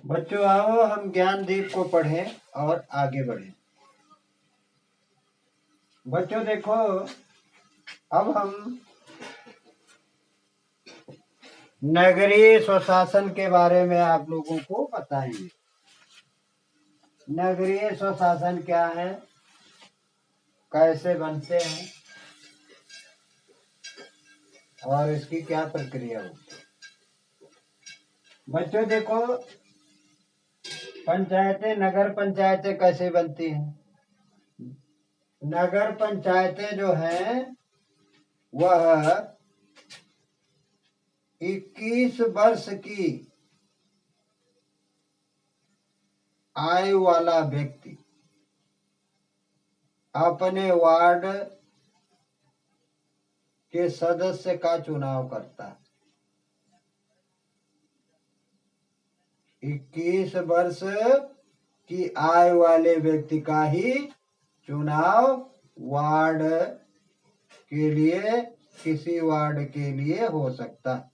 बच्चों आओ हम ज्ञानदीप को पढ़ें और आगे बढ़ें। बच्चों देखो, अब हम नगरीय स्वशासन के बारे में आप लोगों को बताएंगे। नगरीय स्वशासन क्या है, कैसे बनते हैं और इसकी क्या प्रक्रिया होती है। बच्चों देखो, पंचायतें, नगर पंचायतें कैसे बनती हैं। नगर पंचायतें जो हैं वह 21 वर्ष की आयु वाला व्यक्ति अपने वार्ड के सदस्य का चुनाव करता है। 21 वर्ष की आयु वाले व्यक्ति का ही चुनाव वार्ड के लिए, किसी वार्ड के लिए हो सकता है।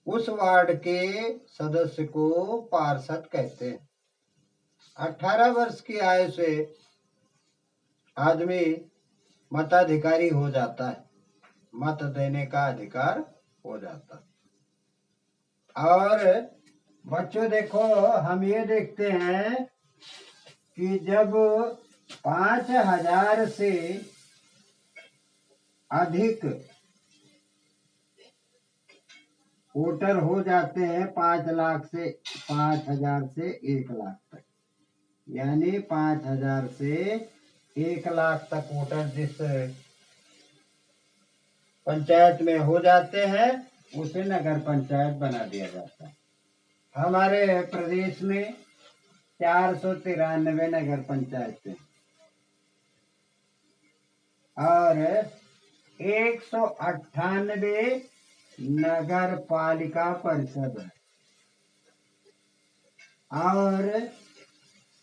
उस वार्ड के सदस्य को पार्षद कहते हैं। 18 वर्ष की आयु से आदमी मताधिकारी हो जाता है, मत देने का अधिकार हो जाता है। और बच्चों देखो, हम ये देखते हैं कि जब 5,000 से अधिक वोटर हो जाते हैं, 5 लाख से 5,000 से 1 लाख तक, यानी 5,000 से 1 लाख तक वोटर जिस पंचायत में हो जाते हैं उसे नगर पंचायत बना दिया जाता है। हमारे प्रदेश में 493 नगर पंचायतें और 198 नगर पालिका परिषद है और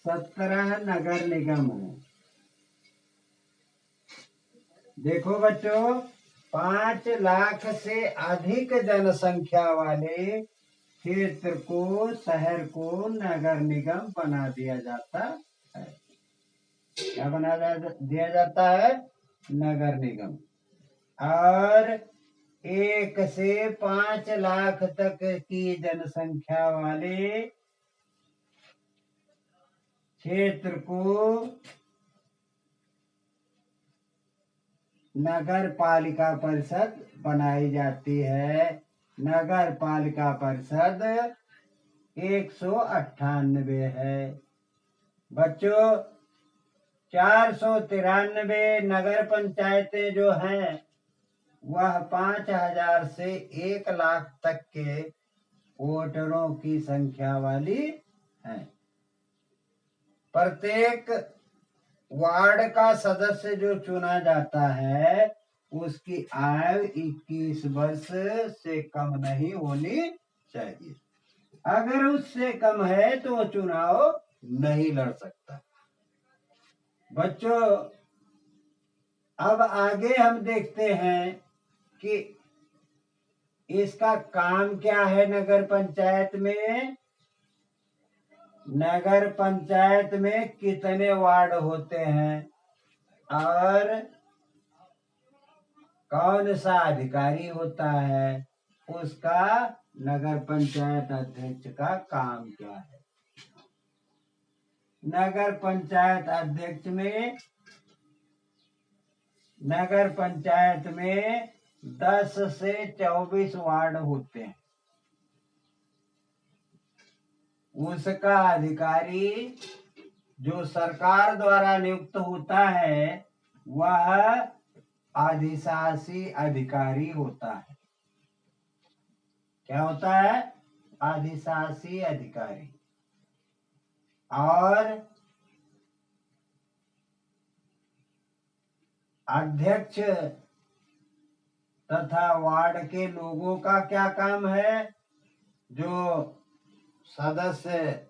17 नगर निगम है। देखो बच्चों, 5 लाख से अधिक जनसंख्या वाले क्षेत्र को, शहर को नगर निगम बना दिया जाता है। क्या बना दिया जाता है? नगर निगम। और 1 से 5 लाख तक की जनसंख्या वाले क्षेत्र को नगर पालिका परिषद बनाई जाती है। नगर पालिका परिषद 198 है। बच्चों, 493 नगर पंचायतें जो हैं वह 5,000 से 1 लाख तक के वोटरों की संख्या वाली हैं। प्रत्येक वार्ड का सदस्य जो चुना जाता है उसकी आयु 21 वर्ष से कम नहीं होनी चाहिए। अगर उससे कम है तो वो चुनाव नहीं लड़ सकता। बच्चों, अब आगे हम देखते हैं कि इसका काम क्या है। नगर पंचायत में, नगर पंचायत में कितने वार्ड होते हैं और कौन सा अधिकारी होता है, उसका नगर पंचायत अध्यक्ष का काम क्या है। नगर पंचायत अध्यक्ष में, नगर पंचायत में 10 से 24 वार्ड होते हैं। उसका अधिकारी जो सरकार द्वारा नियुक्त होता है वह अधिशासी अधिकारी होता है। क्या होता है? अधिशासी अधिकारी। और अध्यक्ष तथा वार्ड के लोगों का क्या काम है? जो सदस्य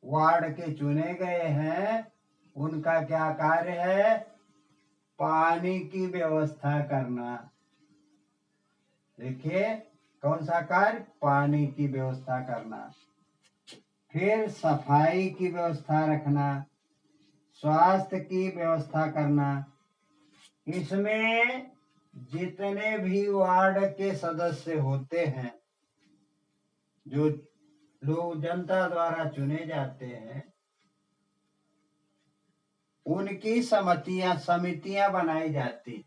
वार्ड के चुने गए हैं उनका क्या कार्य है? पानी की व्यवस्था करना। देखिए, कौन सा कार्य? पानी की व्यवस्था करना, फिर सफाई की व्यवस्था रखना, स्वास्थ्य की व्यवस्था करना। इसमें जितने भी वार्ड के सदस्य होते हैं, जो लोग जनता द्वारा चुने जाते हैं, उनकी समितियां बनाई जाती।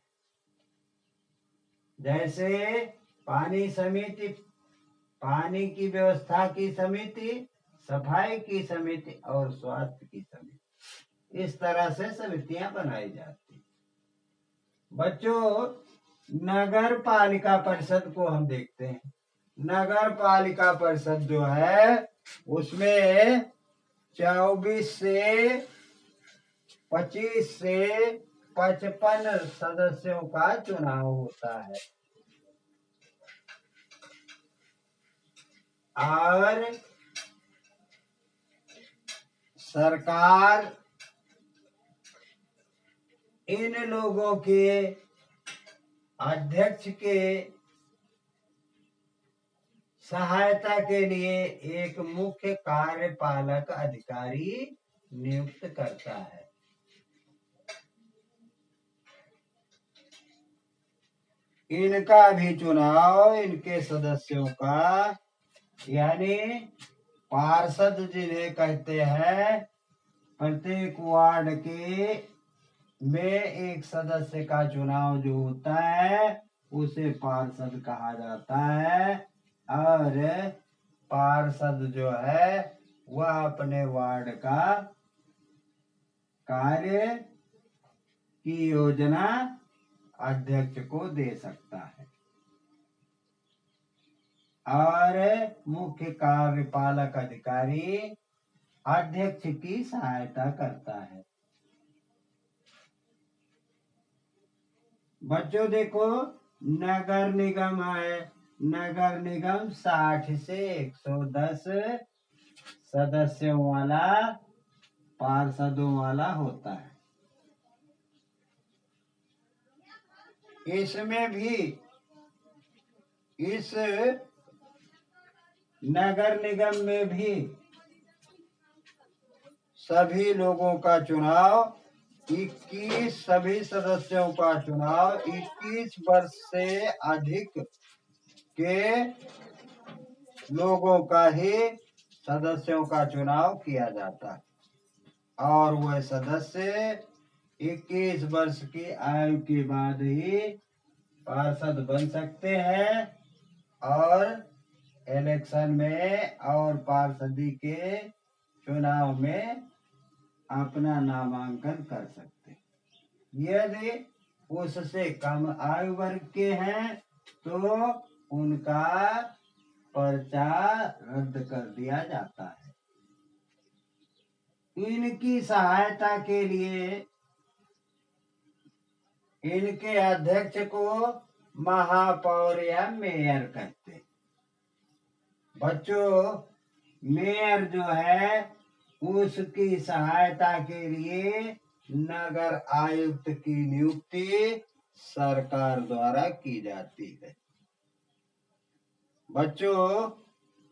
जैसे पानी समिति, पानी की व्यवस्था की समिति, सफाई की समिति और स्वास्थ्य की समिति, इस तरह से समितियां बनाई जाती। बच्चों, नगर पालिका परिषद को हम देखते हैं। नगर पालिका परिषद जो है उसमें 24 से 25 से 55 सदस्यों का चुनाव होता है और सरकार इन लोगों के अध्यक्ष के सहायता के लिए एक मुख्य कार्यपालक अधिकारी नियुक्त करता है। इनका भी चुनाव, इनके सदस्यों का, यानी पार्षद जिन्हें कहते हैं, प्रत्येक वार्ड के में एक सदस्य का चुनाव जो होता है उसे पार्षद कहा जाता है। और पार्षद जो है वह अपने वार्ड का कार्य की योजना अध्यक्ष को दे सकता है और मुख्य कार्यपालक अधिकारी अध्यक्ष की सहायता करता है। बच्चों देखो, नगर निगम है। नगर निगम 60 से 110 सदस्यों वाला, पार्षदों वाला होता है। इसमें भी, इस नगर निगम में भी सभी लोगों का चुनाव, 21 सभी सदस्यों का चुनाव 21 वर्ष से अधिक के लोगों का ही सदस्यों का चुनाव किया जाता है और वह सदस्य 21 वर्ष की आयु के बाद ही पार्षद बन सकते हैं और इलेक्शन में और पार्षदी के चुनाव में अपना नामांकन कर सकते हैं। यदि उससे कम आयु वर्ग के हैं तो उनका पर्चा रद्द कर दिया जाता है। इनकी सहायता के लिए इनके अध्यक्ष को महापौर या मेयर कहते हैं। बच्चों, मेयर जो है उसकी सहायता के लिए नगर आयुक्त की नियुक्ति सरकार द्वारा की जाती है। बच्चों,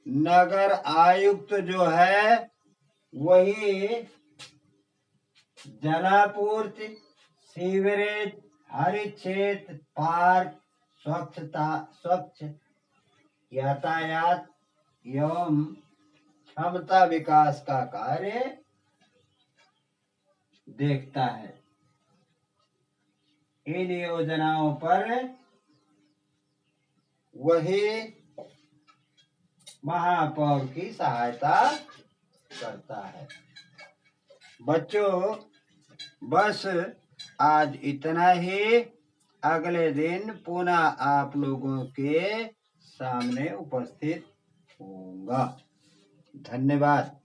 नगर आयुक्त जो है वही जलापूर्ति, सीवरेज, हरित क्षेत्र, पार्क, स्वच्छ यातायात एवं क्षमता विकास का कार्य देखता है। इन योजनाओं पर वही महापौर की सहायता करता है। बच्चों, बस आज इतना ही। अगले दिन पुनः आप लोगों के सामने उपस्थित होऊंगा। धन्यवाद।